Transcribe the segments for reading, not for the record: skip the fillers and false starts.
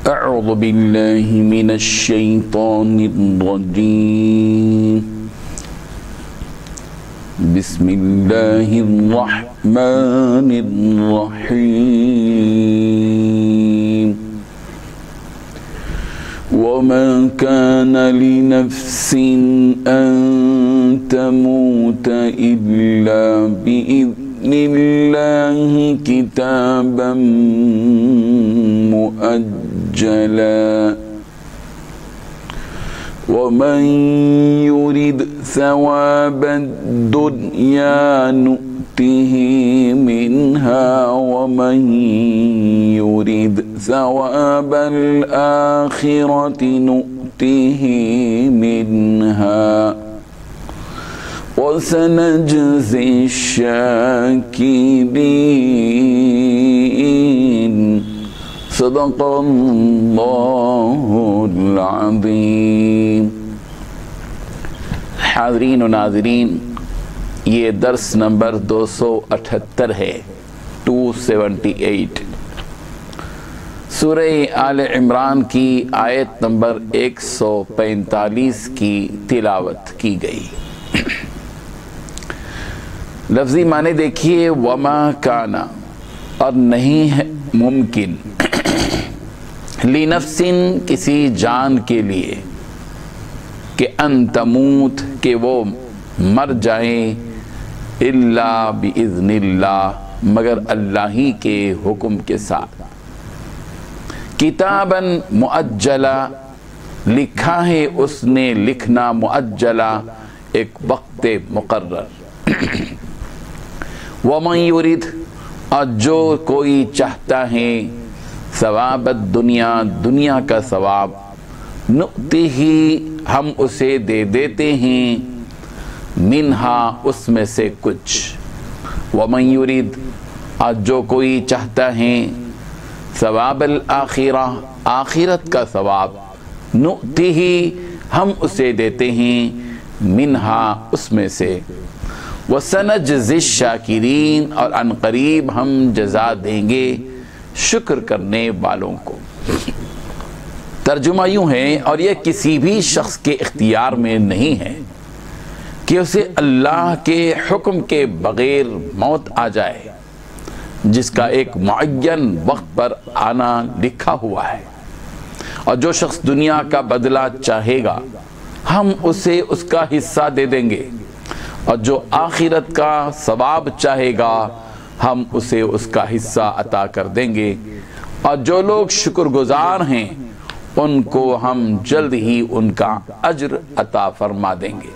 اعوذ باللہ من الشیطان الرجیم بسم اللہ الرحمن الرحیم وما كان لنفس أن تموت إلا بإذن الله كتابا مؤجلا ومن يرد ثواب الدنيا نؤته منها ومن يرد ثواب الآخرة نؤته منها وسنجزي الشاكرين صدق اللہ العظیم۔ حاضرین و ناظرین، یہ درس نمبر 278 ہے، 278 سورہ آل عمران کی آیت نمبر 145 کی تلاوت کی گئی۔ لفظی معنی دیکھیے، وما کانا، اور نہیں ہے ممکن، لنفسن کسی جان کے لیے، کہ ان تموت کہ وہ مر جائیں، الا باذن اللہ مگر اللہ ہی کے حکم کے ساتھ، کتاباً مؤجلا لکھا ہے اس نے لکھنا، مؤجلا ایک وقت مقرر، ومن یرید اور جو کوئی چاہتا ہے، ثواب الدنیا دنیا کا ثواب، نؤتہ ہم اسے دے دیتے ہیں، منہا اس میں سے کچھ، ومن یرید اور جو کوئی چاہتا ہے، ثواب الآخرہ آخرت کا ثواب، نؤتہ ہم اسے دیتے ہیں، منہا اس میں سے، وسنجزی الشاکرین اور ان قریب ہم جزا دیں گے شکر کرنے والوں کو۔ ترجمہ یوں ہے، اور یہ کسی بھی شخص کے اختیار میں نہیں ہے کہ اسے اللہ کے حکم کے بغیر موت آ جائے، جس کا ایک معین وقت پر آنا لکھا ہوا ہے، اور جو شخص دنیا کا بدلہ چاہے گا ہم اسے اس کا حصہ دے دیں گے، اور جو آخرت کا ثواب چاہے گا ہم اسے اس کا حصہ عطا کر دیں گے، اور جو لوگ شکر گزار ہیں ان کو ہم جلد ہی ان کا اجر عطا فرما دیں گے۔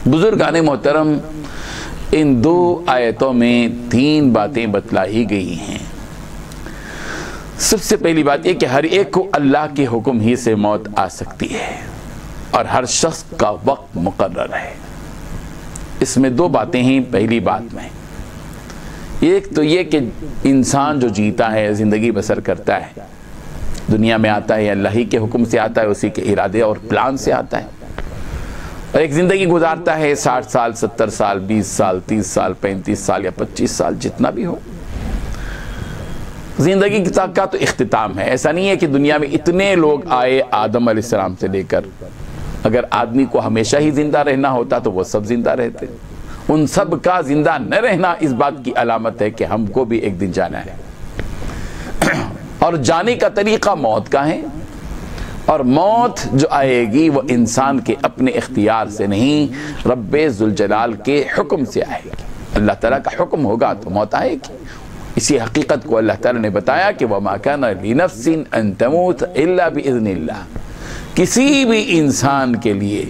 بزرگان محترم، ان دو آیتوں میں 3 باتیں بتلائی گئی ہیں۔ سب سے پہلی بات یہ کہ ہر ایک کو اللہ کے حکم ہی سے موت آ سکتی ہے، اور ہر شخص کا وقت مقرر ہے۔ اس میں 2 باتیں ہیں۔ پہلی بات میں ایک تو یہ کہ انسان جو جیتا ہے، زندگی بسر کرتا ہے، دنیا میں آتا ہے اللہ ہی کے حکم سے آتا ہے، اسی کے ارادے اور پلان سے آتا ہے، اور ایک زندگی گزارتا ہے 60 سال 70 سال 20 سال 30 سال 35 سال یا 25 سال جتنا بھی ہو۔ زندگی کا تو اختتام ہے۔ ایسا نہیں ہے کہ دنیا میں اتنے لوگ آئے آدم علیہ السلام سے لے کر، اگر آدمی کو ہمیشہ ہی زندہ رہنا ہوتا تو وہ سب زندہ رہتے۔ ان سب کا زندہ نہ رہنا اس بات کی علامت ہے کہ ہم کو بھی ایک دن جانا ہے، اور جانے کا طریقہ موت کا ہے، اور موت جو آئے گی وہ انسان کے اپنے اختیار سے نہیں، رب ذوالجلال کے حکم سے آئے گی۔ اللہ تعالیٰ کا حکم ہوگا تو موت آئے گی۔ اسی حقیقت کو اللہ تعالیٰ نے بتایا کہ وَمَا كَانَ لِنَفْسٍ أَن تَمُوتَ إِلَّا بِإِذْنِ اللَّهِ، کسی بھی انسان کے لیے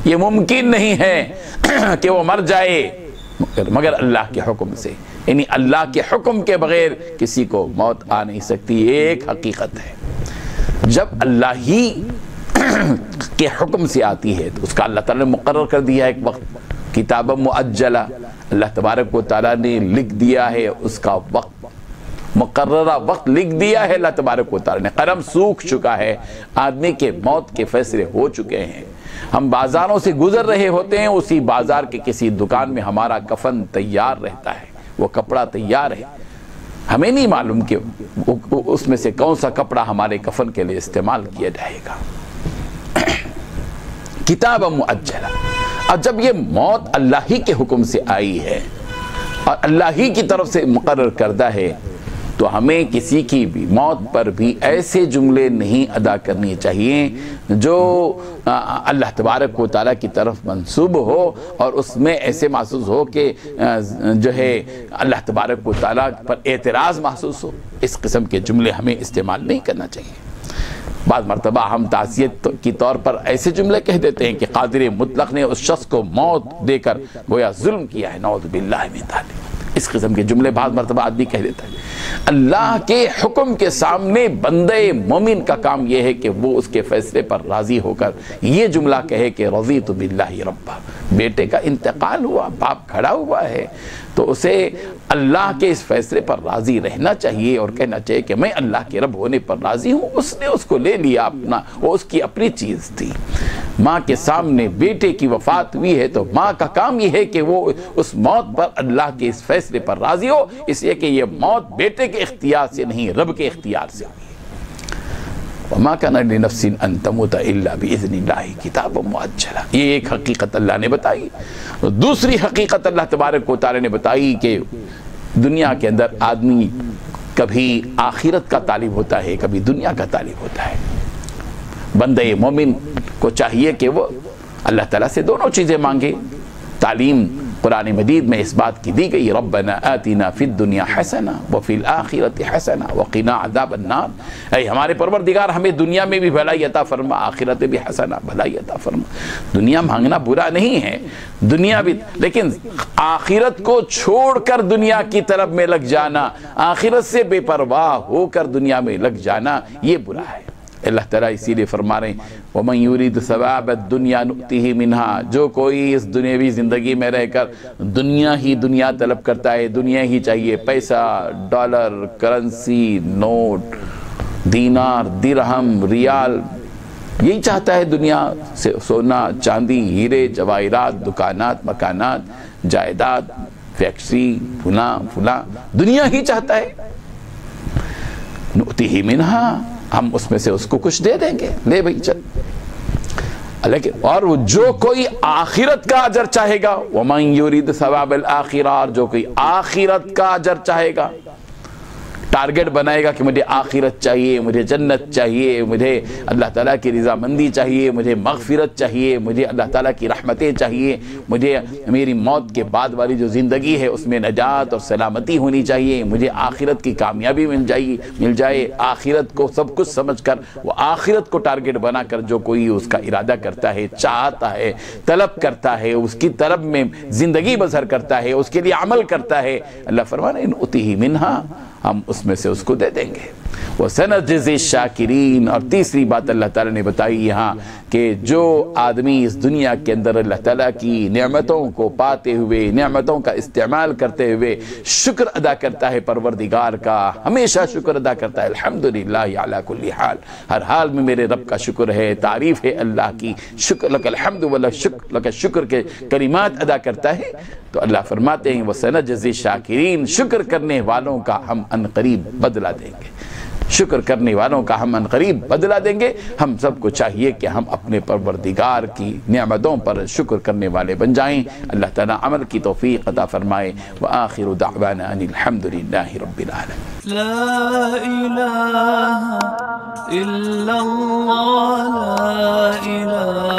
یہ ممکن نہیں ہے کہ وہ مر جائے مگر اللہ کے حکم سے، یعنی اللہ کے حکم کے بغیر کسی کو موت آ نہیں سکتی۔ ایک حقیقت ہے، جب اللہ ہی کے حکم سے آتی ہے تو اس کا اللہ تعالیٰ نے مقرر کر دیا ہے ایک وقت، کتاب مؤجلہ، اللہ تبارک و تعالیٰ نے لکھ دیا ہے اس کا وقت، مقررہ وقت لکھ دیا ہے اللہ تبارک و تعالیٰ نے، قلم سوکھ چکا ہے، آدمی کے موت کے فیصلے ہو چکے ہیں۔ ہم بازاروں سے گزر رہے ہوتے ہیں، اسی بازار کے کسی دکان میں ہمارا کفن تیار رہتا ہے، وہ کپڑا تیار ہے، ہمیں نہیں معلوم کہ اس میں سے کون سا کپڑا ہمارے کفن کے لیے استعمال کیا جائے گا۔ کتاب مؤجلہ، اور جب یہ موت اللہ ہی کے حکم سے آئی ہے اور اللہ ہی کی طرف سے مقرر کردہ ہے، تو ہمیں کسی کی بھی موت پر بھی ایسے جملے نہیں ادا کرنی چاہیے جو اللہ تبارک و تعالیٰ کی طرف منسوب ہو اور اس میں ایسے محسوس ہو کہ جو ہے اللہ تبارک و تعالیٰ پر اعتراض محسوس ہو۔ اس قسم کے جملے ہمیں استعمال نہیں کرنا چاہیے۔ بعض مرتبہ ہم تعزیت کی طور پر ایسے جملے کہہ دیتے ہیں کہ قادر مطلق نے اس شخص کو موت دے کر گویا ظلم کیا ہے، نعوذ باللہ من ذالک۔ اس قسم کے جملے بعض مرتبہ آدمی کہہ دیتا ہے۔ اللہ کے حکم کے سامنے بندے مومن کا کام یہ ہے کہ وہ اس کے فیصلے پر راضی ہو کر یہ جملہ کہے کہ رضیت باللہ ربا۔ بیٹے کا انتقال ہوا، باپ کھڑا ہوا ہے، تو اسے اللہ کے اس فیصلے پر راضی رہنا چاہیے اور کہنا چاہیے کہ میں اللہ کے رب ہونے پر راضی ہوں۔ اس نے اس کو لے لیا اپنا، وہ اس کی اپنی چیز تھی۔ ماں کے سامنے بیٹے کی وفات ہوئی ہے تو ماں کا کام یہ ہے کہ وہ اس موت پر اللہ کے اس فیصلے پر راضی ہو، اس لیے کہ یہ موت بیٹے کے اختیار سے نہیں، رب کے اختیار سے ہوئی۔ وَمَا كَانَ لِنَفْسٍ أَن تَمُوتَ إِلَّا بِإِذْنِ اللَّهِ كِتَابًا مُؤَجَّلًا۔ یہ ایک حقیقت اللہ نے بتائی۔ دوسری حقیقت اللہ تبارک و تعالی نے بتائی کہ دنیا کے اندر آدمی کبھی آخرت کا طالب ہوتا ہے، کبھی دنیا کا طالب ہوتا ہے۔ بندہ مومن کو چاہیے کہ وہ اللہ تعالیٰ سے دونوں چیزیں مانگے۔ تعلیم قرآن مجید میں اس بات کی دی گئی، ربنا آتنا فی الدنیا حسنہ وفی الآخرۃ حسنہ وقنا عذاب النار۔ اے ہمارے پروردگار ہمیں دنیا میں بھی بھلائی عطا فرما، آخرت میں بھی حسنہ بھلائی عطا فرما۔ دنیا مانگنا برا نہیں ہے، دنیا بھی، لیکن آخرت کو چھوڑ کر دنیا کی طرف میں لگ جانا، آخرت سے بے پرواہ ہو کر دنیا میں لگ جانا، یہ برا ہے۔ اللہ تعالیٰ اسی لئے فرما رہے ہیں وَمَن يُرِيدُ ثَوَابَ الدُّنْيَا نُؤْتِهِ مِنْهَا۔ جو کوئی اس دنیاوی زندگی میں رہ کر دنیا طلب کرتا ہے، دنیا ہی چاہیے، پیسہ، ڈالر، کرنسی، نوٹ، دینار، درہم، ریال، یہی چاہتا ہے دنیا سے، سونا، چاندی، ہیرے، جواہرات، دکانات، مکانات، جائیداد، فیکٹری، فلاں دنیا ہی چاہتا ہے۔ نُؤْتِهِ مِنْهَا، ہم اس میں سے اس کو کچھ دے دیں گے، لے بھئی چل۔ لیکن اور جو کوئی آخرت کا اجر چاہے گا، وَمَن يُرِيدُ ثَوَابَ الْآخِرَةِ، جو کوئی آخرت کا اجر چاہے گا، ٹارگٹ بنائے گا کہ مجھے آخرت چاہیے، مجھے جنت چاہیے، مجھے اللہ تعالیٰ کی رضامندی چاہیے، مجھے مغفرت چاہیے، مجھے اللہ تعالیٰ کی رحمتیں چاہیے، مجھے میری موت کے بعد والی جو زندگی ہے اس میں نجات اور سلامتی ہونی چاہیے، مجھے آخرت کی کامیابی مل جائے۔ آخرت کو سب کچھ سمجھ کر وہ آخرت کو ٹارگٹ بنا کر جو کوئی اس کا ارادہ کرتا ہے، چاہتا ہے، طلب کرتا ہے، اس کی طرف میں زندگی بسر کرتا ہے، اس کے لیے عمل کرتا ہے، اللہ فرمانے نُؤْتِهِ مِنْهَا، ہم اس میں سے اس کو دے دیں گے۔ وَسَنَجْزِي الشَّاكِرِينَ، اور تیسری بات اللہ تعالیٰ نے بتائی یہاں کہ جو آدمی اس دنیا کے اندر اللہ تعالیٰ کی نعمتوں کو پاتے ہوئے، نعمتوں کا استعمال کرتے ہوئے شکر ادا کرتا ہے پروردگار کا، ہمیشہ شکر ادا کرتا ہے، الحمدللہ علی کل حال، ہر حال میں میرے رب کا شکر ہے، تعریف ہے اللہ کی، شکر لک الحمد لک شکر کے کلمات ادا کرتا ہے، تو اللہ فرماتے ہیں وَسَنَجْزِي الشَّاكِرِينَ، شکر کرنے والوں کا ہم عنقریب بدلہ دیں گے، شکر کرنے والوں کا ہم عنقریب بدلہ دیں گے۔ ہم سب کو چاہیے کہ ہم اپنے پروردگار کی نعمتوں پر شکر کرنے والے بن جائیں۔ اللہ تعالیٰ عمل کی توفیق عطا فرمائے۔ وآخر دعوانا ان الحمدللہ رب العالمین۔ لا الہ الا اللہ، لا الہ